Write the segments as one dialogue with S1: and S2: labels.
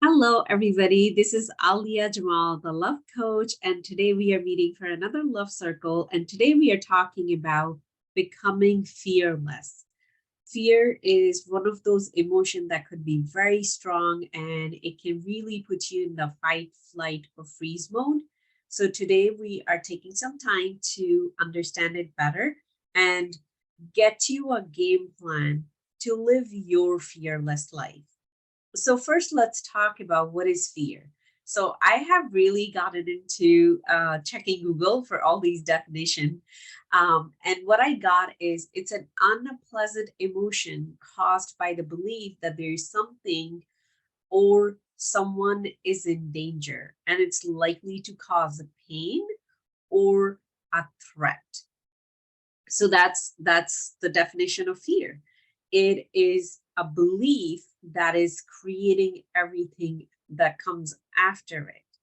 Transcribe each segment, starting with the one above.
S1: Hello, everybody. This is Alia Jamal, the love coach, and today we are meeting for another love circle. And today we are talking about becoming fearless. Fear is one of those emotions that could be very strong and it can really put you in the fight, flight, or freeze mode. So today we are taking some time to understand it better and get you a game plan to live your fearless life. So first, let's talk about what is fear. So I have really gotten into checking Google for all these definitions. And what I got is it's an unpleasant emotion caused by the belief that there is something or someone is in danger and it's likely to cause a pain or a threat. So that's the definition of fear. It is a belief that is creating everything that comes after it.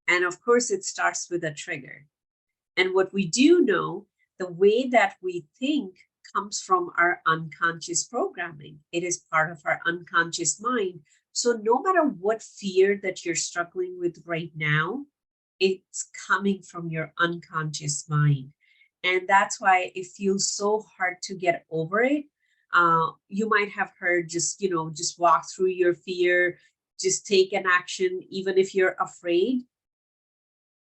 S1: And of course, it starts with a trigger. And what we do know, the way that we think comes from our unconscious programming. It is part of our unconscious mind. So no matter what fear that you're struggling with right now, it's coming from your unconscious mind. And that's why it feels so hard to get over it. You might have heard just walk through your fear, just take an action, even if you're afraid.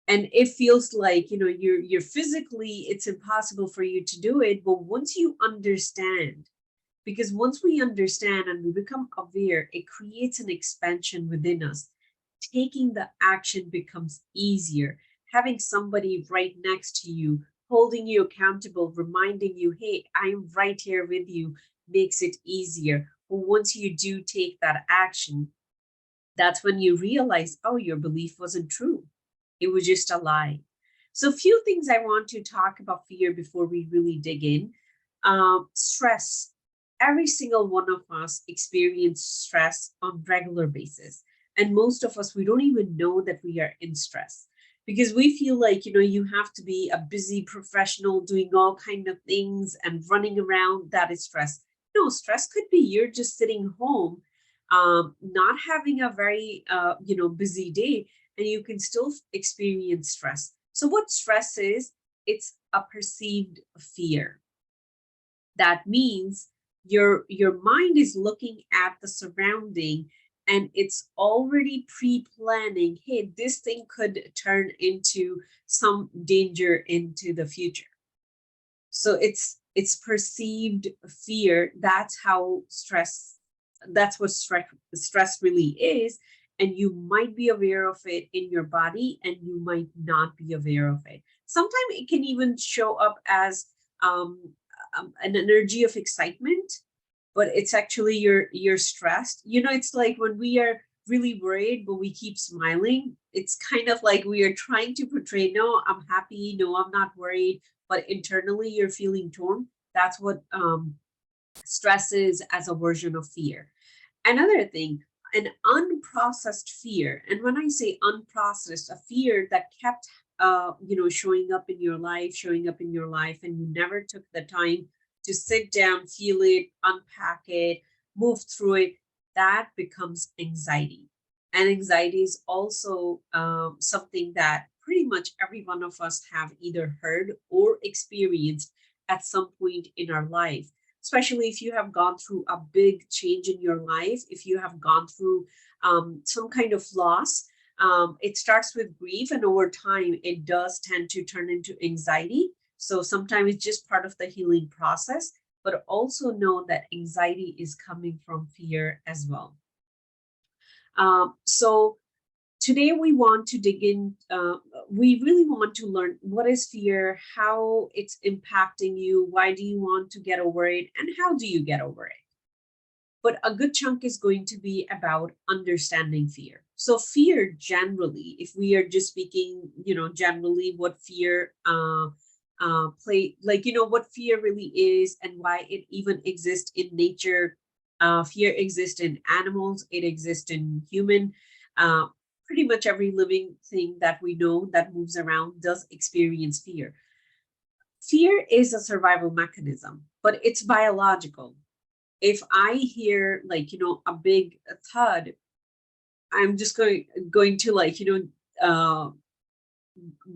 S1: And it feels like you're physically it's impossible for you to do it, but once you understand, because once we understand and we become aware, it creates an expansion within us. Taking the action becomes easier. Having somebody right next to you, holding you accountable, reminding you, hey, I'm right here with you, makes it easier. But once you do take that action, that's when you realize, oh, your belief wasn't true. It was just a lie. So, a few things I want to talk about fear before we really dig in. Stress. Every single one of us experience stress on regular basis. And most of us, we don't even know that we are in stress because we feel like, you have to be a busy professional doing all kind of things and running around. That is stress. No, stress could be you're just sitting home, not having a very busy day, and you can still experience stress. So what stress is, it's a perceived fear. That means your mind is looking at the surrounding and it's already pre-planning, hey, this thing could turn into some danger into the future. So it's perceived fear. That's how stress, that's what stress really is. And you might be aware of it in your body and you might not be aware of it. Sometimes it can even show up as an energy of excitement, but it's actually you're stressed. It's like when we are really worried but we keep smiling, it's kind of like we are trying to portray, no, I'm happy, no, I'm not worried, but internally you're feeling torn. That's what stress is, as a version of fear. Another thing, an unprocessed fear. And when I say unprocessed, a fear that kept showing up in your life, and you never took the time to sit down, feel it, unpack it, move through it, that becomes anxiety. And anxiety is also something that pretty much every one of us have either heard or experienced at some point in our life, especially if you have gone through a big change in your life, if you have gone through some kind of loss. It starts with grief, and over time, it does tend to turn into anxiety. So sometimes it's just part of the healing process, but also know that anxiety is coming from fear as well. So today we want to dig in. We really want to learn what is fear, how it's impacting you, why do you want to get over it, and how do you get over it. But a good chunk is going to be about understanding fear. So fear generally, if we are just speaking, generally what fear play, like, what fear really is and why it even exists in nature. Fear exists in animals, it exists in human. Uh, Pretty much every living thing that we know that moves around does experience fear. Fear is a survival mechanism, but it's biological. If I hear, like, a big thud, I'm just going to like,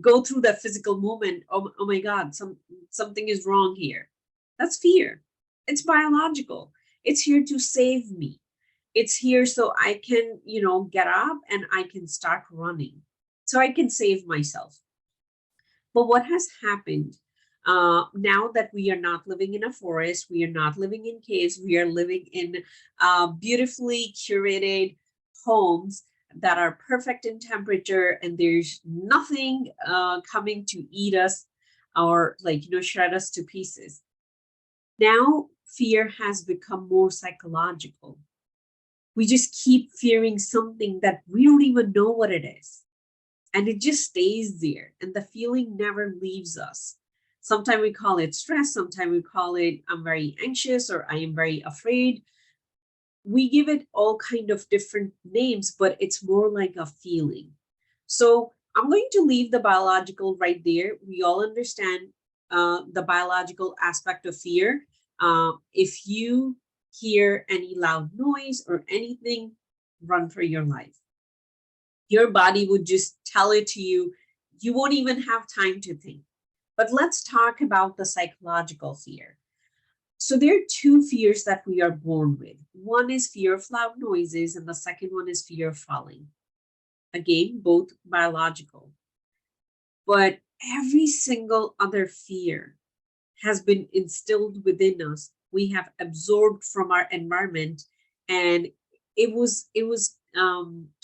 S1: go through that physical moment. Oh my God, something is wrong here. That's fear. It's biological. It's here to save me. It's here so I can, get up and I can start running. So I can save myself. But what has happened now that we are not living in a forest, we are not living in caves, we are living in beautifully curated homes that are perfect in temperature, and there's nothing coming to eat us or like, shred us to pieces. Now, fear has become more psychological. We just keep fearing something that we don't even know what it is. And it just stays there, and the feeling never leaves us. Sometimes we call it stress, sometimes we call it I'm very anxious or I am very afraid. We give it all kind of different names, but it's more like a feeling. So I'm going to leave the biological right there. We all understand the biological aspect of fear. If you hear any loud noise or anything, run for your life. Your body would just tell it to you. You won't even have time to think. But let's talk about the psychological fear. So there are two fears that we are born with. One is fear of loud noises, and the second one is fear of falling. Again, both biological. But every single other fear has been instilled within us. We have absorbed from our environment, and it was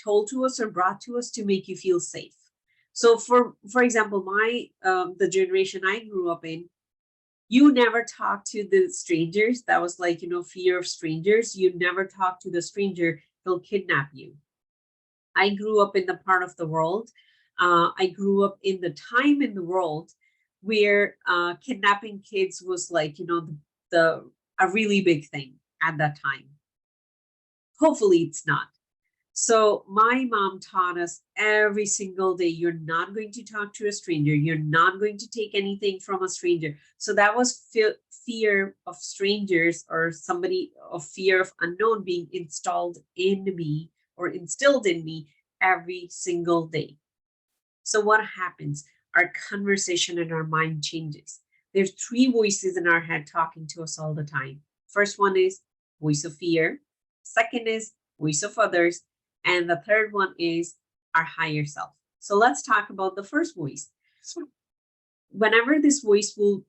S1: told to us or brought to us to make you feel safe. So, for example, my the generation I grew up in, you never talk to the strangers. That was like, fear of strangers. You never talk to the stranger; he'll kidnap you. I grew up in the part of the world. I grew up in the time in the world where kidnapping kids was like, the a really big thing at that time. Hopefully, it's not. So my mom taught us every single day, you're not going to talk to a stranger. You're not going to take anything from a stranger. So that was fear of strangers or somebody of fear of unknown being installed in me or instilled in me every single day. So what happens? Our conversation in our mind changes. There's three voices in our head talking to us all the time. First one is voice of fear. Second is voice of others. And the third one is our higher self. So let's talk about the first voice. Whenever this voice will,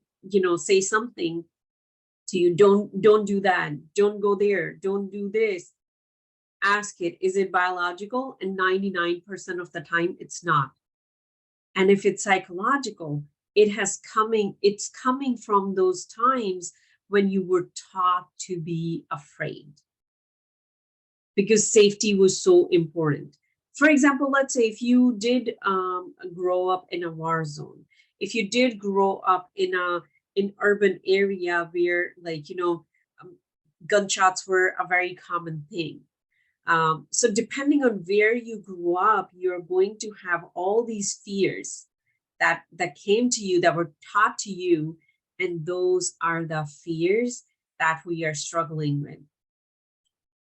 S1: say something to you, don't do that, don't go there, don't do this. Ask it, is it biological? And 99% of the time, it's not. And if it's psychological, it's coming from those times when you were taught to be afraid because safety was so important. For example, let's say if you did grow up in a war zone, if you did grow up in an urban area where, like, gunshots were a very common thing. So depending on where you grew up, you're going to have all these fears that came to you, that were taught to you, and those are the fears that we are struggling with.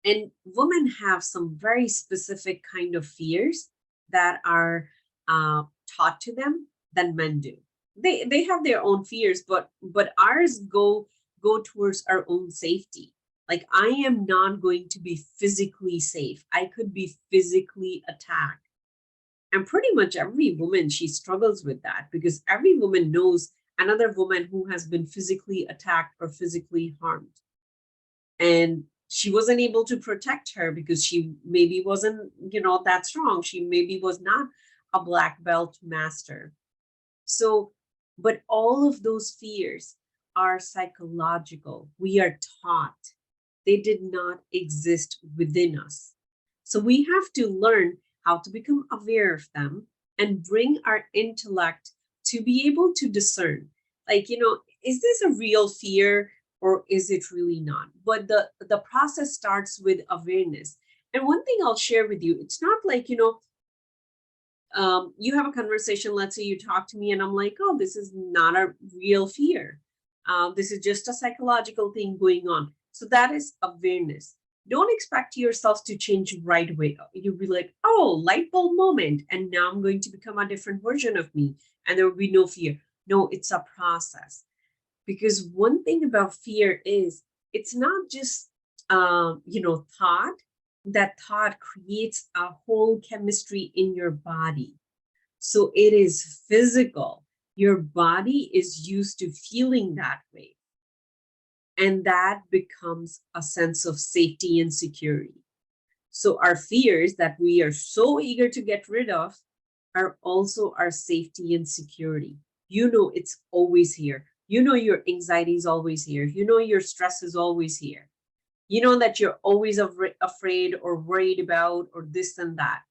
S1: And women have some very specific kind of fears that are taught to them than men do. They have their own fears, but ours go towards our own safety. Like, I am not going to be physically safe. I could be physically attacked. And pretty much every woman, she struggles with that because every woman knows another woman who has been physically attacked or physically harmed. And she wasn't able to protect her because she maybe wasn't, that strong. She maybe was not a black belt master. So, but all of those fears are psychological. We are taught. They did not exist within us. So we have to learn how to become aware of them and bring our intellect to be able to discern, like, is this a real fear or is it really not? But the process starts with awareness. And one thing I'll share with you, it's not like, you have a conversation, let's say you talk to me and I'm like, oh, this is not a real fear. This is just a psychological thing going on. So that is awareness. Don't expect yourself to change right away. You'll be like, oh, light bulb moment, and now I'm going to become a different version of me, and there will be no fear. No, it's a process. Because one thing about fear is it's not just thought. That thought creates a whole chemistry in your body. So it is physical. Your body is used to feeling that way. And that becomes a sense of safety and security. So our fears that we are so eager to get rid of are also our safety and security. You know, it's always here. You know, your anxiety is always here. You know, your stress is always here. You know that you're always afraid or worried about or this and that.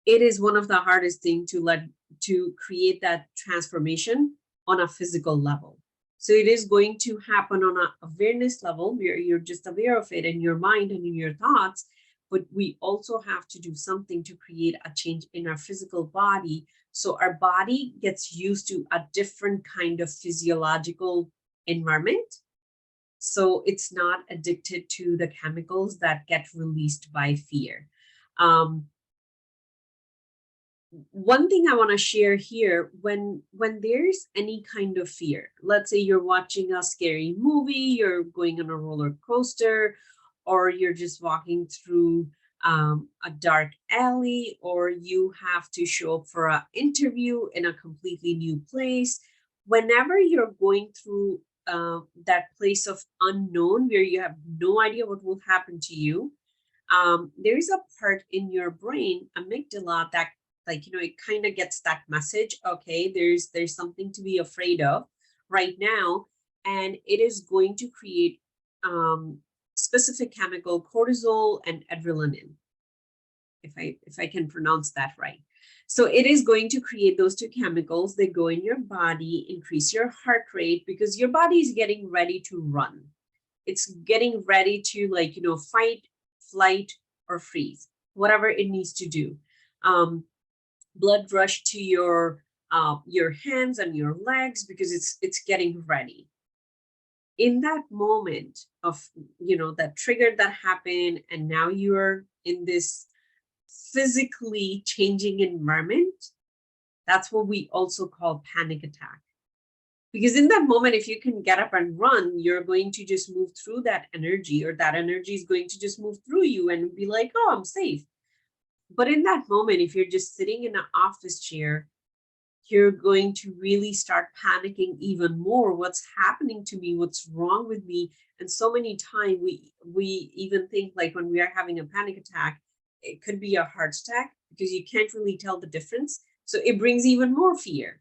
S1: It is one of the hardest things to create that transformation on a physical level. So it is going to happen on an awareness level where you're just aware of it in your mind and in your thoughts, but we also have to do something to create a change in our physical body. So our body gets used to a different kind of physiological environment. So it's not addicted to the chemicals that get released by fear. One thing I want to share here, when there's any kind of fear, let's say you're watching a scary movie, you're going on a roller coaster, or you're just walking through a dark alley, or you have to show up for an interview in a completely new place. Whenever you're going through that place of unknown where you have no idea what will happen to you, there's a part in your brain, amygdala, that it kind of gets that message. Okay, there's something to be afraid of right now, and it is going to create specific chemical, cortisol and adrenaline, if I can pronounce that right. So it is going to create those two chemicals. They go in your body, increase your heart rate, because your body is getting ready to run. It's getting ready to fight, flight, or freeze, whatever it needs to do. Blood rush to your hands and your legs because it's getting ready. In that moment of that trigger that happened, and now you're in this physically changing environment, that's what we also call panic attack. Because in that moment, if you can get up and run, you're going to just move through that energy, or that energy is going to just move through you and be like, oh, I'm safe. But in that moment, if you're just sitting in an office chair, you're going to really start panicking even more. What's happening to me? What's wrong with me? And so many times we even think, like, when we are having a panic attack, it could be a heart attack, because you can't really tell the difference. So it brings even more fear.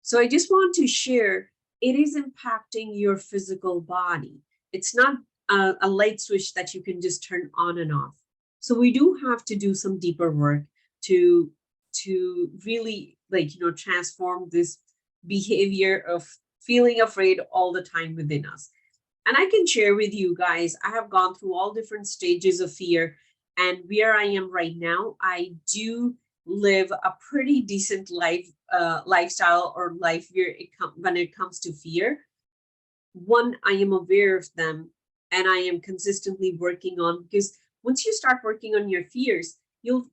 S1: So I just want to share, it is impacting your physical body. It's not a light switch that you can just turn on and off. So we do have to do some deeper work to really transform this behavior of feeling afraid all the time within us. And I can share with you guys, I have gone through all different stages of fear, and where I am right now, I do live a pretty decent lifestyle or life when it comes to fear. One, I am aware of them, and I am consistently working on, because once you start working on your fears, you'll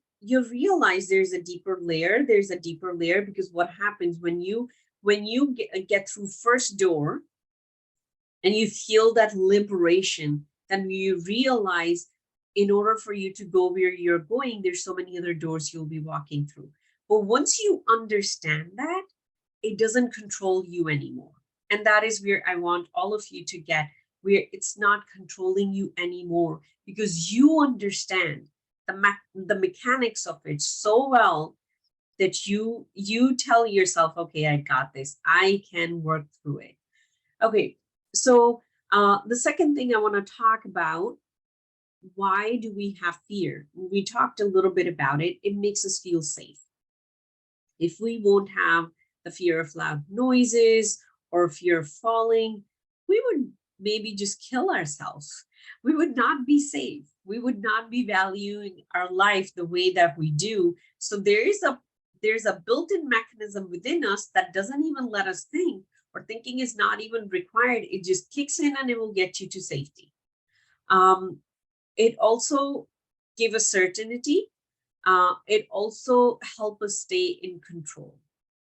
S1: realize there's a deeper layer. There's a deeper layer, because what happens when you get through first door and you feel that liberation, then you realize, in order for you to go where you're going, there's so many other doors you'll be walking through. But once you understand that, it doesn't control you anymore. And that is where I want all of you to get, where it's not controlling you anymore, because you understand the mechanics of it so well that you tell yourself, okay, I got this. I can work through it. Okay, so the second thing I want to talk about, why do we have fear? We talked a little bit about it. It makes us feel safe. If we won't have the fear of loud noises or fear of falling, we would maybe just kill ourselves. We would not be safe. We would not be valuing our life the way that we do. So there's a built-in mechanism within us that doesn't even let us think, or thinking is not even required. It just kicks in and it will get you to safety. It also give us certainty. It also help us stay in control.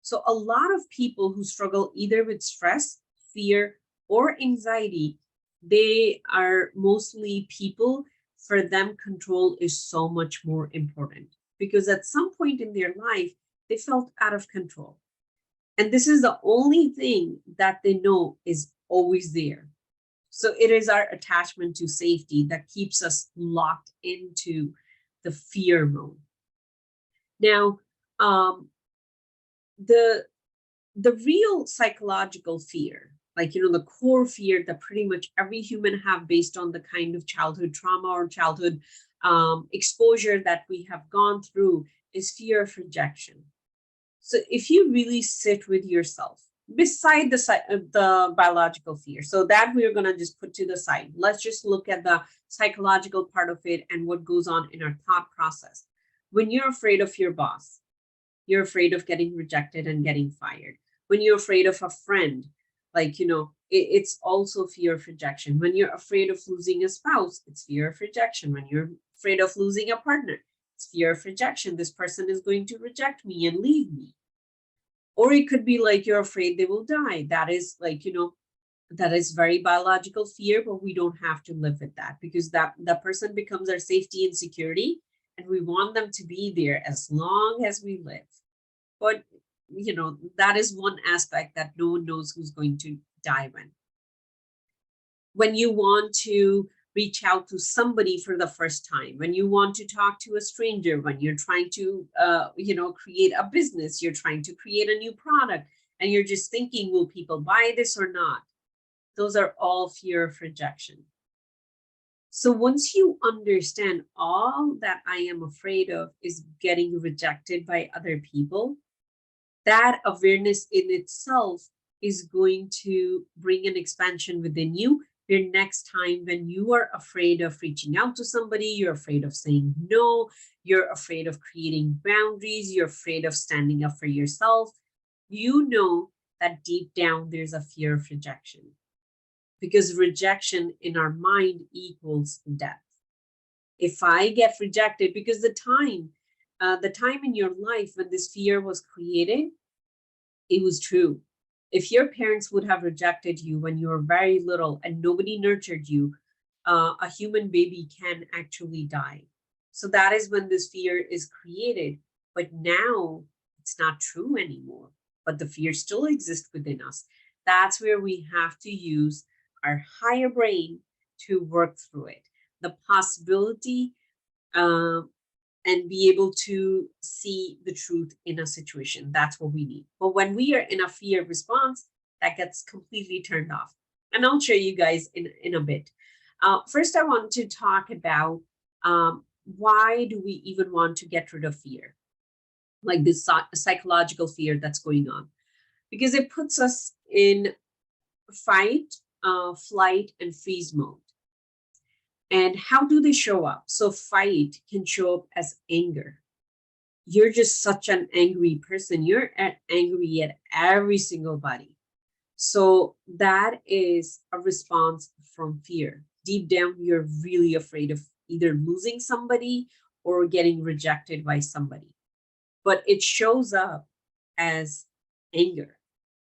S1: So a lot of people who struggle either with stress, fear, or anxiety, they are mostly people, for them, control is so much more important because at some point in their life, they felt out of control. And this is the only thing that they know is always there. So it is our attachment to safety that keeps us locked into the fear mode. Now, the real psychological fear, like, the core fear that pretty much every human have based on the kind of childhood trauma or childhood exposure that we have gone through, is fear of rejection. So if you really sit with yourself, beside the biological fear, so that we're going to just put to the side, let's just look at the psychological part of it and what goes on in our thought process. When you're afraid of your boss, you're afraid of getting rejected and getting fired. When you're afraid of a friend, like, it's also fear of rejection. When you're afraid of losing a spouse, it's fear of rejection. When you're afraid of losing a partner, it's fear of rejection. This person is going to reject me and leave me. Or it could be like you're afraid they will die. That is like, that is very biological fear, but we don't have to live with that because that person becomes our safety and security, and we want them to be there as long as we live. But that is one aspect that no one knows who's going to die when. When you want to reach out to somebody for the first time, when you want to talk to a stranger, when you're trying to create a business, you're trying to create a new product, and you're just thinking, will people buy this or not? Those are all fear of rejection. So once you understand all that I am afraid of is getting rejected by other people, that awareness in itself is going to bring an expansion within you. Your next time when you are afraid of reaching out to somebody, you're afraid of saying no, you're afraid of creating boundaries, you're afraid of standing up for yourself, you know that deep down there's a fear of rejection, because rejection in our mind equals death. If I get rejected, because the time in your life when this fear was created, it was true. If your parents would have rejected you when you were very little and nobody nurtured you, a human baby can actually die. So that is when this fear is created. But now it's not true anymore. But the fear still exists within us. That's where we have to use our higher brain to work through it. The possibility and be able to see the truth in a situation. That's what we need. But when we are in a fear response, that gets completely turned off. And I'll show you guys in a bit. First, I want to talk about why do we even want to get rid of fear? Like this psychological fear that's going on. Because it puts us in fight, flight, and freeze mode. And how do they show up? So fight can show up as anger. You're just such an angry person. You're angry at every single body. So that is a response from fear. Deep down, you're really afraid of either losing somebody or getting rejected by somebody. But it shows up as anger.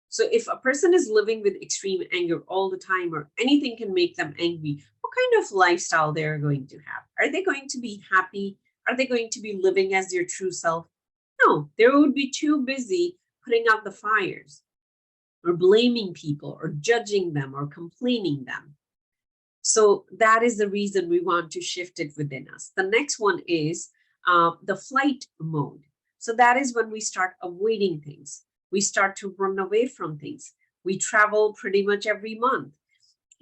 S1: So if a person is living with extreme anger all the time, or anything can make them angry, what kind of lifestyle they're going to have? Are they going to be happy? Are they going to be living as their true self? No, they would be too busy putting out the fires, or blaming people, or judging them, or complaining them. So that is the reason we want to shift it within us. The next one is the flight mode. So that is when we start avoiding things. We start to run away from things. We travel pretty much every month.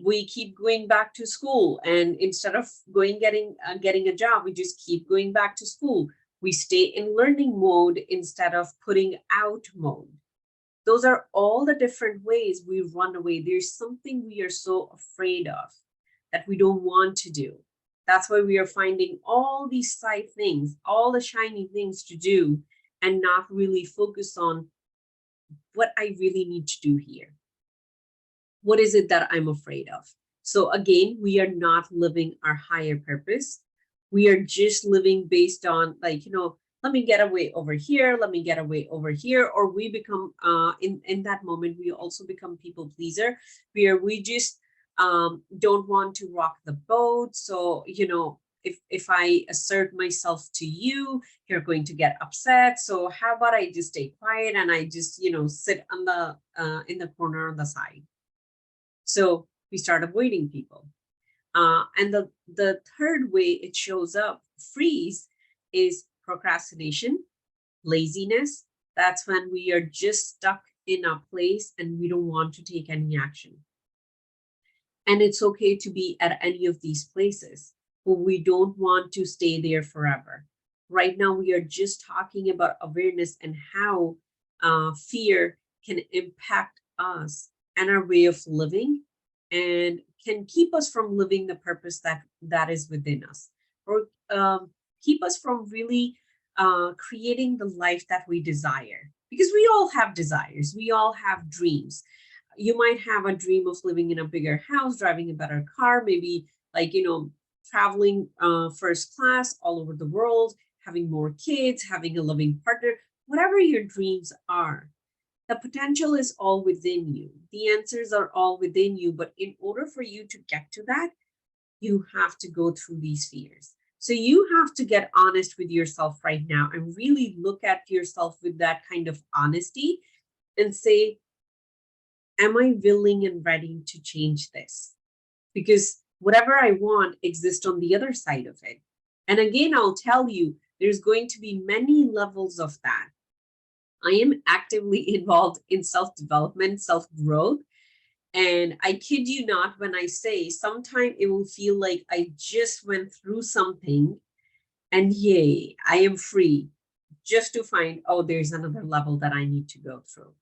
S1: We keep going back to school, and instead of getting a job, we just keep going back to school. We stay in learning mode instead of putting out mode. Those are all the different ways we run away. There's something we are so afraid of that we don't want to do. That's why we are finding all these side things, all the shiny things to do, and not really focus on what I really need to do here. What is it that I'm afraid of? So again, we are not living our higher purpose. We are just living based on like, let me get away over here, let me get away over here. Or we become, in that moment, we also become people pleaser, where we just don't want to rock the boat. So, if I assert myself to you, you're going to get upset. So how about I just stay quiet and I just, sit on the in the corner on the side. So we start avoiding people. And the third way it shows up, freeze, is procrastination, laziness. That's when we are just stuck in a place and we don't want to take any action. And it's okay to be at any of these places, but we don't want to stay there forever. Right now, we are just talking about awareness and how fear can impact us and our way of living, and can keep us from living the purpose that is within us, or keep us from really creating the life that we desire. Because we all have desires, we all have dreams. You might have a dream of living in a bigger house, driving a better car, maybe like, traveling first class all over the world, having more kids, having a loving partner, whatever your dreams are. The potential is all within you. The answers are all within you. But in order for you to get to that, you have to go through these fears. So you have to get honest with yourself right now and really look at yourself with that kind of honesty and say, am I willing and ready to change this? Because whatever I want exists on the other side of it. And again, I'll tell you, there's going to be many levels of that. I am actively involved in self-development, self-growth. And I kid you not when I say sometimes it will feel like I just went through something and yay, I am free, just to find, oh, there's another level that I need to go through.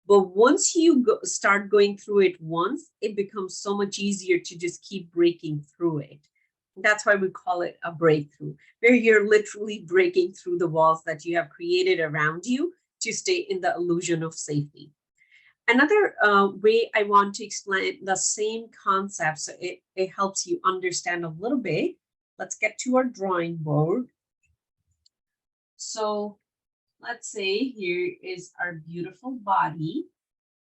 S1: But once you start going through it once, it becomes so much easier to just keep breaking through it. That's why we call it a breakthrough, where you're literally breaking through the walls that you have created around you to stay in the illusion of safety. Another way I want to explain the same concept, so it helps you understand a little bit. Let's get to our drawing board. So let's say here is our beautiful body,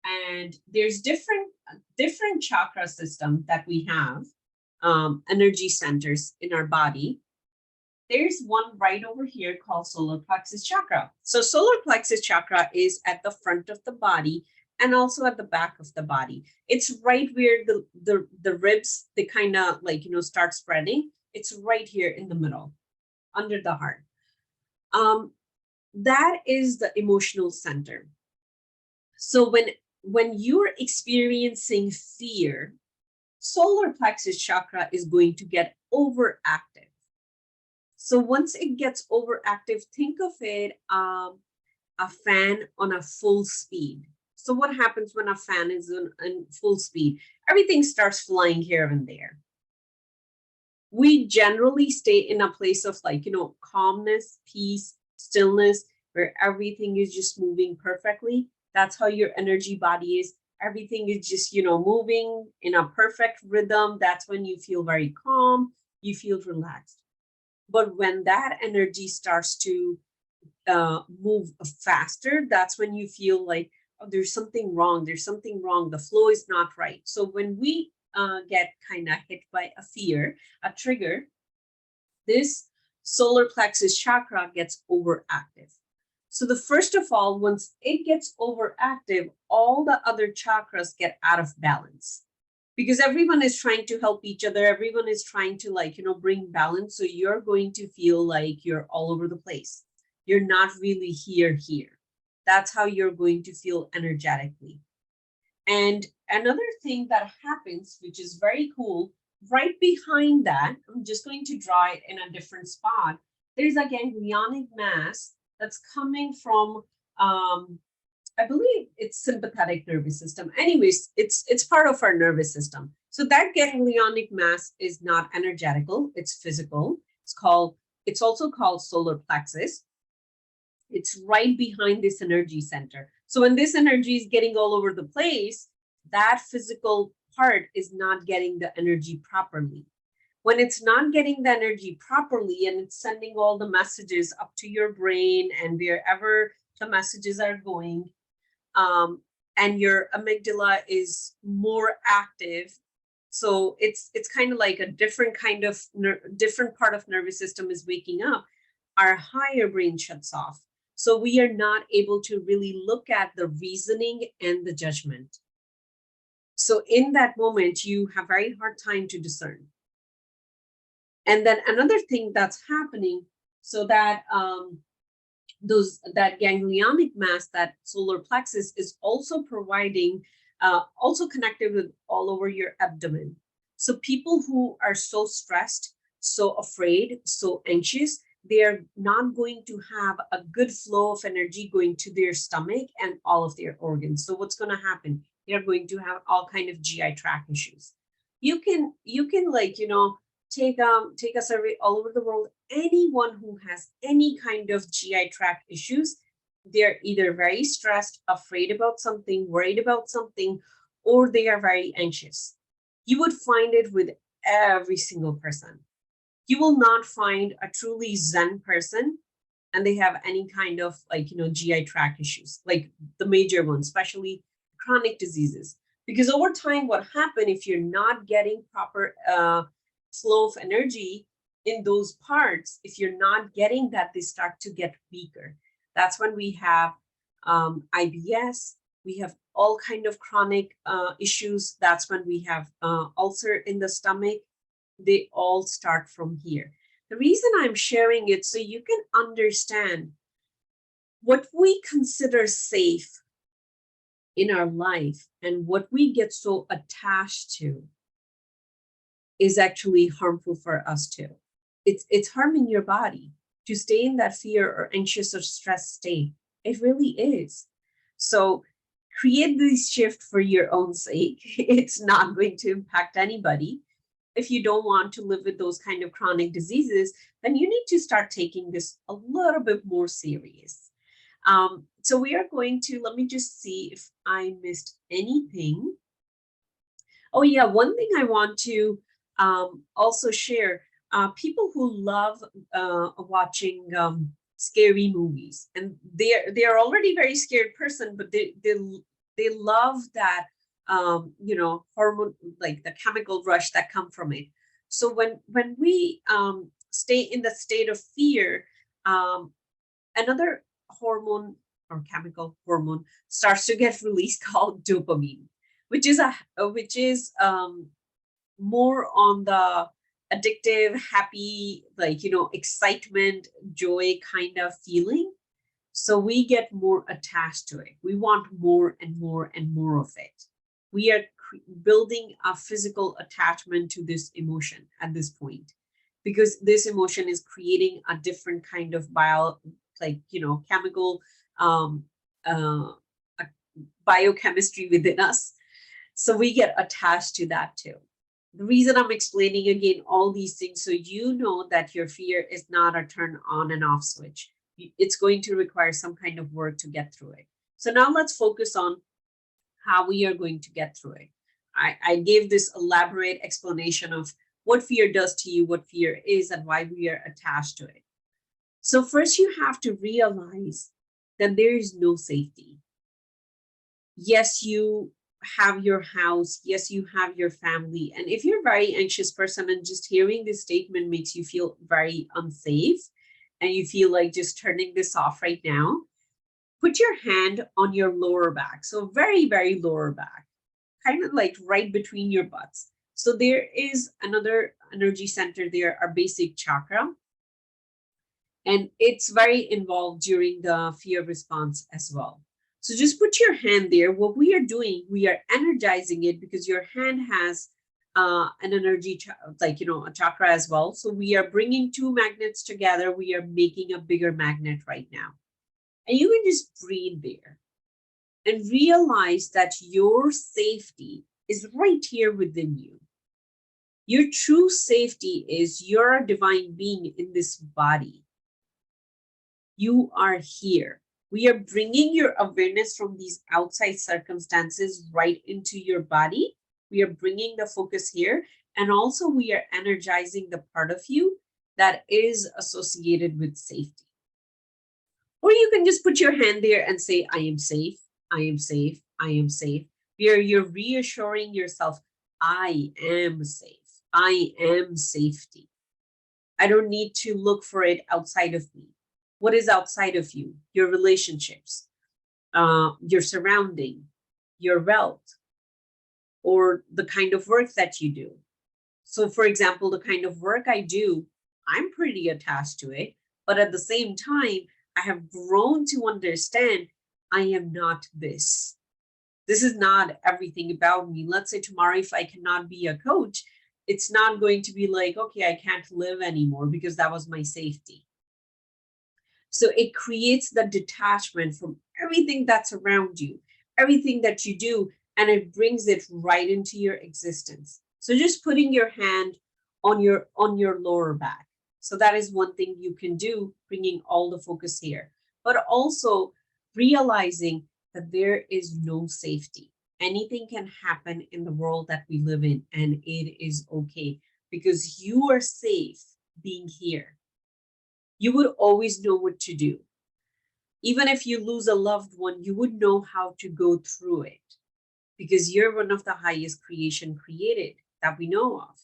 S1: and there's different chakra system that we have, energy centers in our body. There's one right over here called solar plexus chakra. So solar plexus chakra is at the front of the body and also at the back of the body. It's right where the ribs, they kind of like, start spreading. It's right here in the middle, under the heart. That is the emotional center. So when you're experiencing fear, solar plexus chakra is going to get overactive. So once it gets overactive, think of it a fan on a full speed. So what happens when a fan is on full speed? Everything starts flying here and there. We generally stay in a place of like, calmness, peace, stillness, where everything is just moving perfectly. That's how your energy body is. Everything is just, moving in a perfect rhythm. That's when you feel very calm, you feel relaxed. But when that energy starts to move faster, that's when you feel like, oh, there's something wrong. There's something wrong. The flow is not right. So when we get kind of hit by a fear, a trigger, this solar plexus chakra gets overactive. So the first of all, once it gets overactive, all the other chakras get out of balance, because everyone is trying to help each other. Everyone is trying to bring balance. So you're going to feel like you're all over the place. You're not really here. That's how you're going to feel energetically. And another thing that happens, which is very cool, right behind that, I'm just going to draw it in a different spot. There's a ganglionic mass that's coming from, I believe it's sympathetic nervous system. Anyways, it's part of our nervous system. So that ganglionic mass is not energetical, it's physical. It's also called solar plexus. It's right behind this energy center. So when this energy is getting all over the place, that physical part is not getting the energy properly. When it's not getting the energy properly and it's sending all the messages up to your brain and wherever the messages are going, and your amygdala is more active, so it's kind of like a different kind of different part of nervous system is waking up, our higher brain shuts off. So we are not able to really look at the reasoning and the judgment. So in that moment, you have very hard time to discern. And then another thing that's happening, so that that ganglionic mass, that solar plexus, is also providing, also connected with all over your abdomen. So people who are so stressed, so afraid, so anxious, they are not going to have a good flow of energy going to their stomach and all of their organs. So what's going to happen? They're going to have all kind of GI tract issues. You can like, take a survey all over the world. Anyone who has any kind of GI tract issues, they're either very stressed, afraid about something, worried about something, or they are very anxious. You would find it with every single person. You will not find a truly Zen person and they have any kind of like, GI tract issues, like the major ones, especially chronic diseases. Because over time, what happens if you're not getting proper flow of energy in those parts, if you're not getting that, they start to get weaker. That's when we have IBS, we have all kind of chronic issues. That's when we have ulcer in the stomach. They all start from here. The reason I'm sharing it so you can understand what we consider safe in our life and what we get so attached to is actually harmful for us too. It's harming your body to stay in that fear or anxious or stressed state. It really is. So create this shift for your own sake. It's not going to impact anybody. If you don't want to live with those kind of chronic diseases, then you need to start taking this a little bit more serious. So we are going to, let me just see if I missed anything. Oh yeah, one thing I want to also share, people who love watching scary movies, and they're already very scared person, but they love that hormone, like the chemical rush that come from it. So when we stay in the state of fear, another hormone or chemical hormone starts to get released called dopamine, which is more on the addictive, happy, like, excitement, joy kind of feeling. So we get more attached to it. We want more and more and more of it. We are building a physical attachment to this emotion at this point, because this emotion is creating a different kind of chemical biochemistry within us. So we get attached to that too. The reason I'm explaining again all these things, so you know that your fear is not a turn on and off switch. It's going to require some kind of work to get through it. So now let's focus on how we are going to get through it. I gave this elaborate explanation of what fear does to you, what fear is, and why we are attached to it. So first you have to realize that there is no safety. Yes, you have your house. Yes, you have your family. And if you're a very anxious person and just hearing this statement makes you feel very unsafe and you feel like just turning this off right now, put your hand on your lower back. So very, very lower back, kind of like right between your butts. So there is another energy center there, our basic chakra. And it's very involved during the fear response as well. So just put your hand there. What we are doing, we are energizing it because your hand has an energy, a chakra as well. So we are bringing two magnets together. We are making a bigger magnet right now. And you can just breathe there and realize that your safety is right here within you. Your true safety is you're a divine being in this body. You are here. We are bringing your awareness from these outside circumstances right into your body. We are bringing the focus here. And also we are energizing the part of you that is associated with safety. Or you can just put your hand there and say, I am safe, I am safe, I am safe. You're reassuring yourself, I am safe, I am safety. I don't need to look for it outside of me. What is outside of you? Your relationships, your surrounding, your wealth, or the kind of work that you do. So, for example, the kind of work I do, I'm pretty attached to it. But at the same time, I have grown to understand I am not this. This is not everything about me. Let's say tomorrow, if I cannot be a coach, it's not going to be like, okay, I can't live anymore because that was my safety. So it creates the detachment from everything that's around you, everything that you do, and it brings it right into your existence. So just putting your hand on your lower back. So that is one thing you can do, bringing all the focus here, but also realizing that there is no safety. Anything can happen in the world that we live in, and it is okay because you are safe being here. You would always know what to do. Even if you lose a loved one, you would know how to go through it because you're one of the highest creation created that we know of.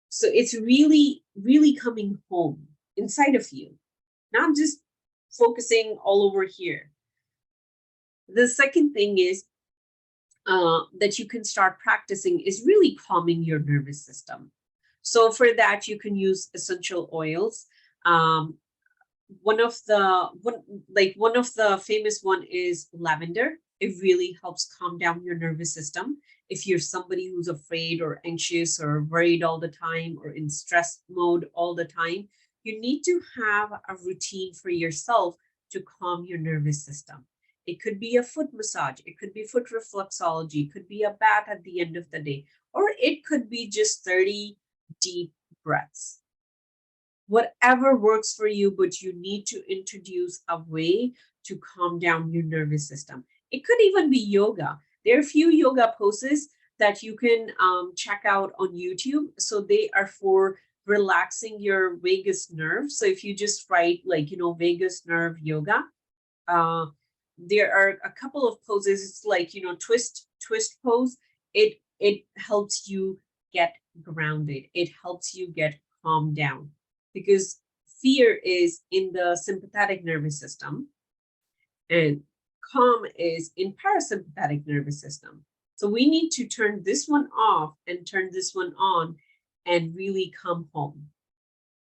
S1: So it's really, really coming home inside of you, not just focusing all over here. The second thing is that you can start practicing is really calming your nervous system. So for that, you can use essential oils. Um, one of the famous one is lavender. It really helps calm down your nervous system. If you're somebody who's afraid or anxious or worried all the time or in stress mode all the time, you need to have a routine for yourself to calm your nervous system. It could be a foot massage, it could be foot reflexology, it could be a bath at the end of the day, or it could be just 30 deep breaths. Whatever works for you, but you need to introduce a way to calm down your nervous system. It could even be yoga. There are a few yoga poses that you can check out on YouTube. So they are for relaxing your vagus nerve. So if you just write like, vagus nerve yoga, there are a couple of poses. It's like, twist pose. It helps you get grounded. It helps you get calmed down because fear is in the sympathetic nervous system and calm is in parasympathetic nervous system. So we need to turn this one off and turn this one on and really come home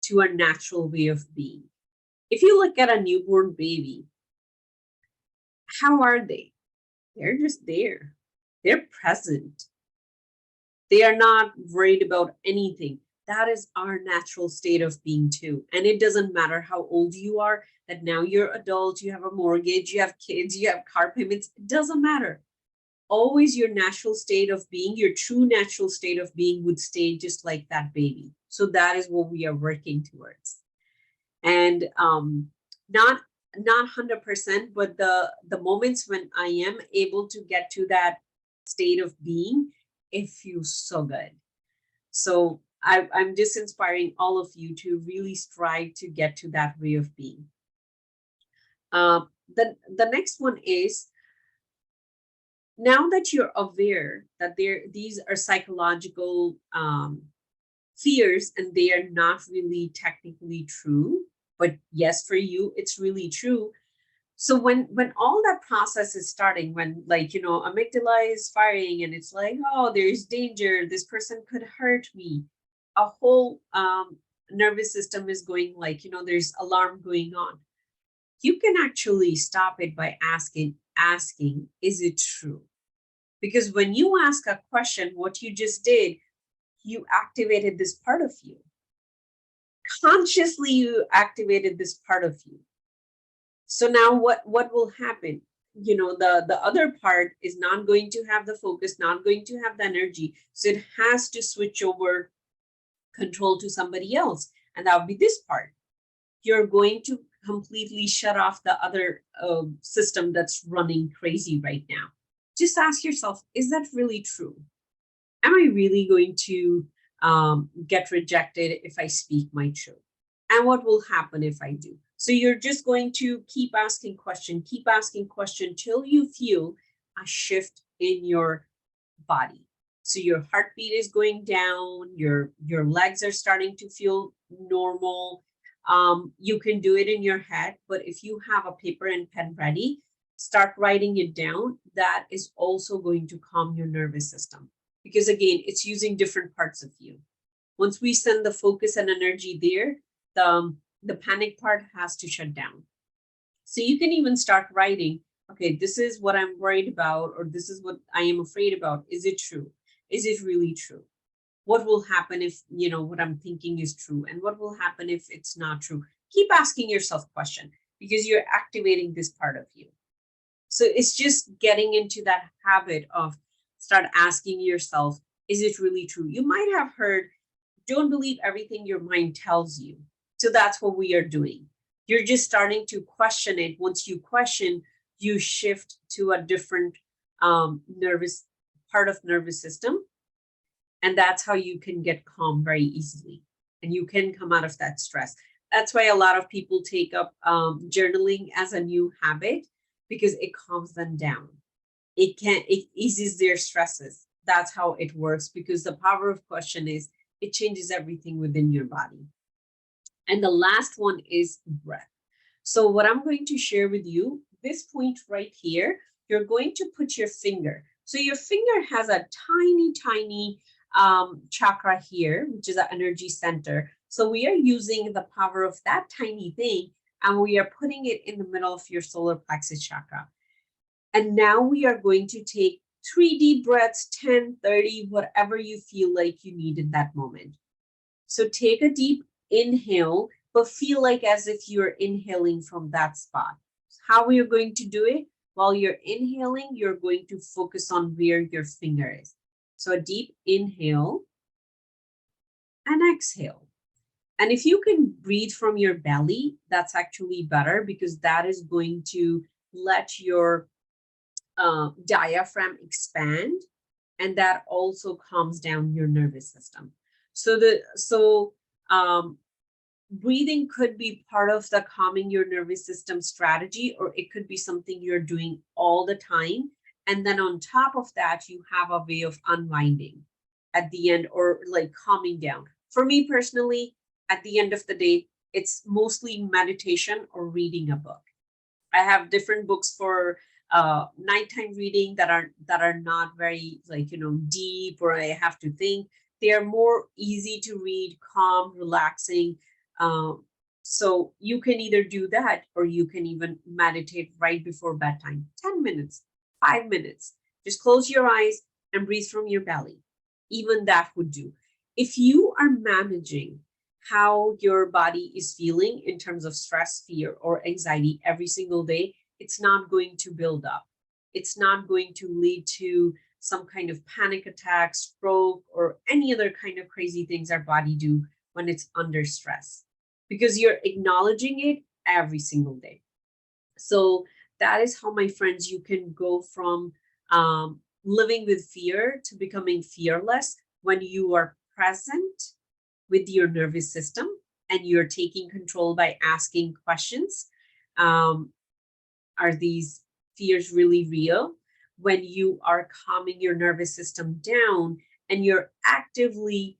S1: to our natural way of being. If you look at a newborn baby, how are they? They're just there. They're present. They are not worried about anything. That is our natural state of being too. And it doesn't matter how old you are, that now you're adult, you have a mortgage, you have kids, you have car payments. It doesn't matter. Always your natural state of being, your true natural state of being would stay just like that baby. So that is what we are working towards. And not 100%, but the moments when I am able to get to that state of being, it feels so good. So I'm just inspiring all of you to really strive to get to that way of being. The next one is, now that you're aware that these are psychological fears and they are not really technically true, but yes, for you, it's really true. So when all that process is starting, when amygdala is firing and it's like, oh, there's danger, this person could hurt me, a whole nervous system is going like, there's alarm going on. You can actually stop it by asking, is it true? Because when you ask a question, what you just did, you activated this part of you. Consciously, you activated this part of you. So now what will happen? The other part is not going to have the focus, not going to have the energy. So it has to switch over control to somebody else. And that would be this part. You're going to completely shut off the other system that's running crazy right now. Just ask yourself, is that really true? Am I really going to get rejected if I speak my truth? And what will happen if I do? So you're just going to keep asking question till you feel a shift in your body. So your heartbeat is going down, your legs are starting to feel normal. You can do it in your head, but if you have a paper and pen ready, start writing it down. That is also going to calm your nervous system, because again, it's using different parts of you. Once we send the focus and energy there, the panic part has to shut down. So you can even start writing, okay, this is what I'm worried about, or this is what I am afraid about. Is it true? Is it really true? What will happen if, what I'm thinking is true? And what will happen if it's not true? Keep asking yourself questions, because you're activating this part of you. So it's just getting into that habit of start asking yourself, is it really true? You might have heard, don't believe everything your mind tells you. So that's what we are doing. You're just starting to question it. Once you question, you shift to a different nervous part of nervous system. And that's how you can get calm very easily. And you can come out of that stress. That's why a lot of people take up journaling as a new habit, because it calms them down. It eases their stresses. That's how it works, because the power of question is it changes everything within your body. And the last one is breath. So what I'm going to share with you, this point right here, you're going to put your finger. So your finger has a tiny chakra here, which is an energy center. So we are using the power of that tiny thing, and we are putting it in the middle of your solar plexus chakra. And now we are going to take 3 deep breaths, 10, 30, whatever you feel like you need in that moment. So take a deep inhale, but feel like as if you're inhaling from that spot. How we are going to do it? While you're inhaling, you're going to focus on where your finger is. So a deep inhale and exhale. And if you can breathe from your belly, that's actually better, because that is going to let your diaphragm expand, and that also calms down your nervous system. So breathing could be part of the calming your nervous system strategy, or it could be something you're doing all the time. And then on top of that, you have a way of unwinding at the end, or like calming down. For me personally, at the end of the day, it's mostly meditation or reading a book. I have different books for nighttime reading that are not very deep, or I have to think. They are more easy to read, calm, relaxing. So you can either do that, or you can even meditate right before bedtime. 10 minutes, 5 minutes. Just close your eyes and breathe from your belly. Even that would do. If you are managing how your body is feeling in terms of stress, fear, or anxiety every single day, it's not going to build up. It's not going to lead to some kind of panic attack, stroke, or any other kind of crazy things our body do when it's under stress, because you're acknowledging it every single day. So that is how, my friends, you can go from living with fear to becoming fearless when you are present with your nervous system and you're taking control by asking questions. Are these fears really real? When you are calming your nervous system down and you're actively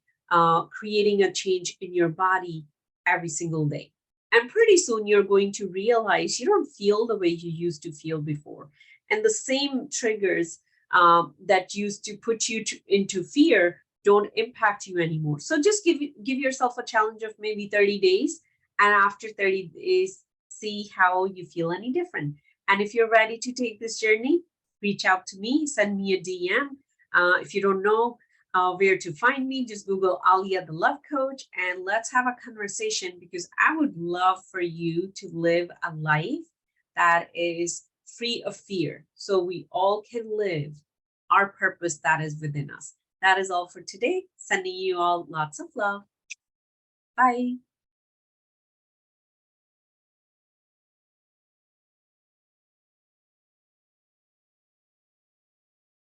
S1: creating a change in your body every single day. And pretty soon you're going to realize you don't feel the way you used to feel before. And the same triggers that used to put you into fear don't impact you anymore. So just give yourself a challenge of maybe 30 days. And after 30 days, see how you feel any different. And if you're ready to take this journey, reach out to me, send me a DM. If you don't know where to find me, just Google Alia the Love Coach, and let's have a conversation, because I would love for you to live a life that is free of fear, so we all can live our purpose that is within us. That is all for today. Sending you all lots of love. Bye.